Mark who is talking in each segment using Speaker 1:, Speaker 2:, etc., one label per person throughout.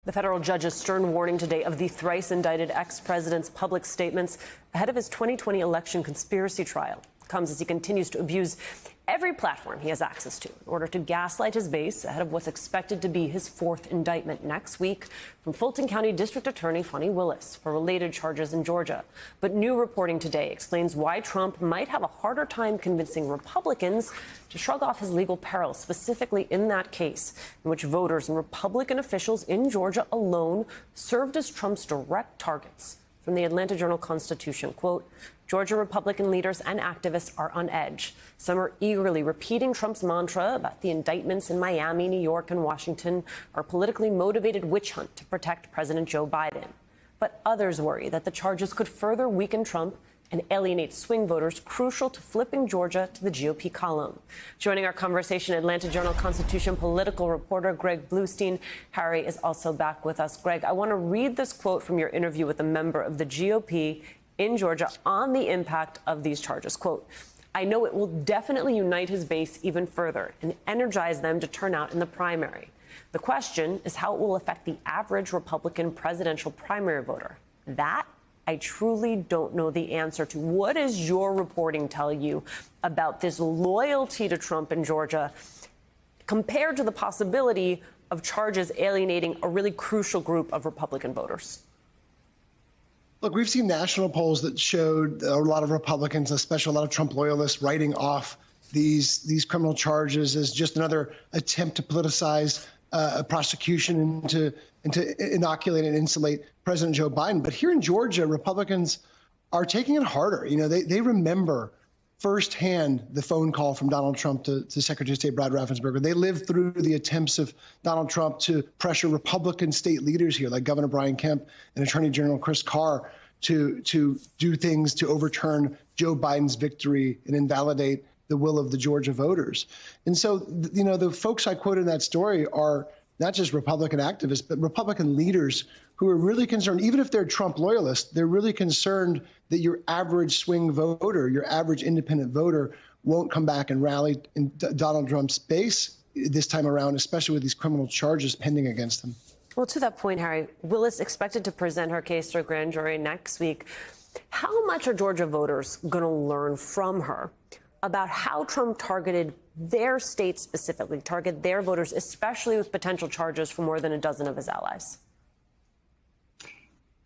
Speaker 1: The federal judge's stern warning today of the thrice indicted ex-president's public statements ahead of his 2020 election conspiracy trial comes as he continues to abuse every platform he has access to in order to gaslight his base ahead of what's expected to be his fourth indictment next week from Fulton County District Attorney Fani Willis for related charges in Georgia. But new reporting today explains why Trump might have a harder time convincing Republicans to shrug off his legal peril, specifically in that case in which voters and Republican officials in Georgia alone served as Trump's direct targets. From the Atlanta Journal-Constitution, quote, Georgia Republican leaders and activists are on edge. Some are eagerly repeating Trump's mantra about the indictments in Miami, New York, and Washington are politically motivated witch hunt to protect President Joe Biden. But others worry that the charges could further weaken Trump and alienate swing voters crucial to flipping Georgia to the GOP column. Joining our conversation, Atlanta Journal-Constitution political reporter Greg Bluestein. Harry is also back with us. Greg, I want to read this quote from your interview with a member of the GOP in Georgia on the impact of these charges. Quote, I know it will definitely unite his base even further and energize them to turn out in the primary. The question is how it will affect the average Republican presidential primary voter. That I truly don't know the answer to. What does your reporting tell you about this loyalty to Trump in Georgia compared to the possibility of charges alienating a really crucial group of Republican voters?
Speaker 2: Look, we've seen national polls that showed a lot of Republicans, especially a lot of Trump loyalists, writing off these criminal charges as just another attempt to politicize a prosecution and to inoculate and insulate President Joe Biden. But here in Georgia, Republicans are taking it harder. You know, they remember firsthand the phone call from Donald Trump to Secretary of State Brad Raffensperger. They lived through the attempts of Donald Trump to pressure Republican state leaders here, like Governor Brian Kemp and Attorney General Chris Carr, to do things to overturn Joe Biden's victory and invalidate the will of the Georgia voters. And so, you know, the folks I quoted in that story are not just Republican activists, but Republican leaders who are really concerned, even if they're Trump loyalists, they're really concerned that your average swing voter, your average independent voter won't come back and rally in Donald Trump's base this time around, especially with these criminal charges pending against them.
Speaker 1: Well, to that point, Harry, Willis expected to present her case to a grand jury next week. How much are Georgia voters going to learn from her about how Trump targeted their state specifically, target their voters, especially with potential charges for more than a dozen of his allies?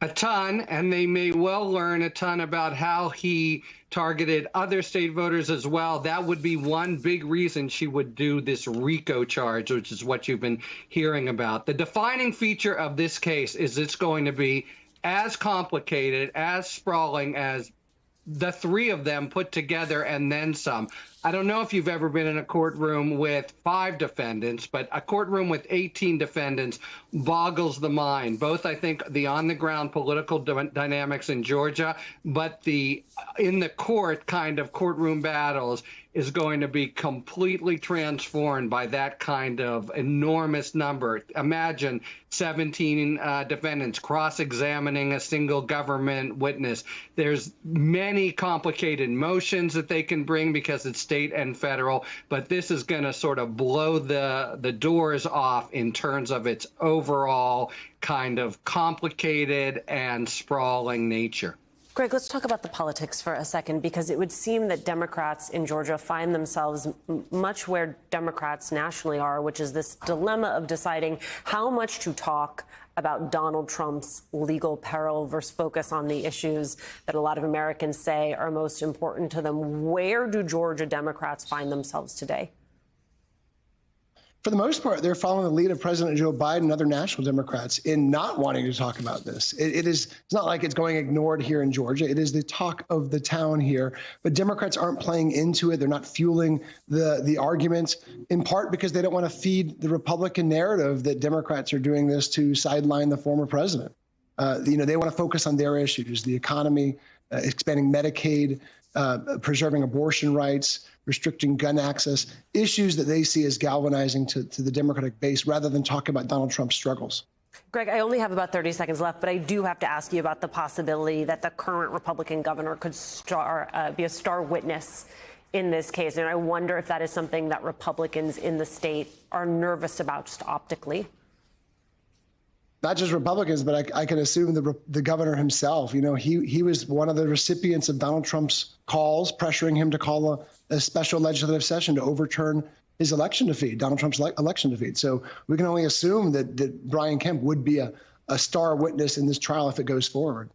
Speaker 3: A ton, and they may well learn a ton about how he targeted other state voters as well. That would be one big reason she would do this RICO charge, which is what you've been hearing about. The defining feature of this case is it's going to be as complicated, as sprawling as the three of them put together and then some. I don't know if you've ever been in a courtroom with 5 defendants, but a courtroom with 18 defendants boggles the mind. Both, I think, the on-the-ground political dynamics in Georgia, but the in the court kind of courtroom battles is going to be completely transformed by that kind of enormous number. Imagine 17 defendants cross-examining a single government witness. There's many complicated motions that they can bring because it's state and federal, but this is going to sort of blow the doors off in terms of its overall kind of complicated and sprawling nature.
Speaker 1: Greg, let's talk about the politics for a second, because it would seem that Democrats in Georgia find themselves much where Democrats nationally are, which is this dilemma of deciding how much to talk about Donald Trump's legal peril versus focus on the issues that a lot of Americans say are most important to them. Where do Georgia Democrats find themselves today?
Speaker 2: For the most part, they're following the lead of President Joe Biden and other national Democrats in not wanting to talk about this. It's not like it's going ignored here in Georgia. It is the talk of the town here. But Democrats aren't playing into it. They're not fueling the arguments, in part because they don't want to feed the Republican narrative that Democrats are doing this to sideline the former president. They want to focus on their issues, the economy, expanding Medicaid, preserving abortion rights, restricting gun access, issues that they see as galvanizing to the Democratic base, rather than talking about Donald Trump's struggles.
Speaker 1: Greg, I only have about 30 seconds left, but I do have to ask you about the possibility that the current Republican governor could be a star witness in this case. And I wonder if that is something that Republicans in the state are nervous about just optically.
Speaker 2: not just Republicans, but I can assume the governor himself. You know, he was one of the recipients of Donald Trump's calls, pressuring him to call a special legislative session to overturn his election defeat, Donald Trump's election defeat. So we can only assume that Brian Kemp would be a star witness in this trial if it goes forward.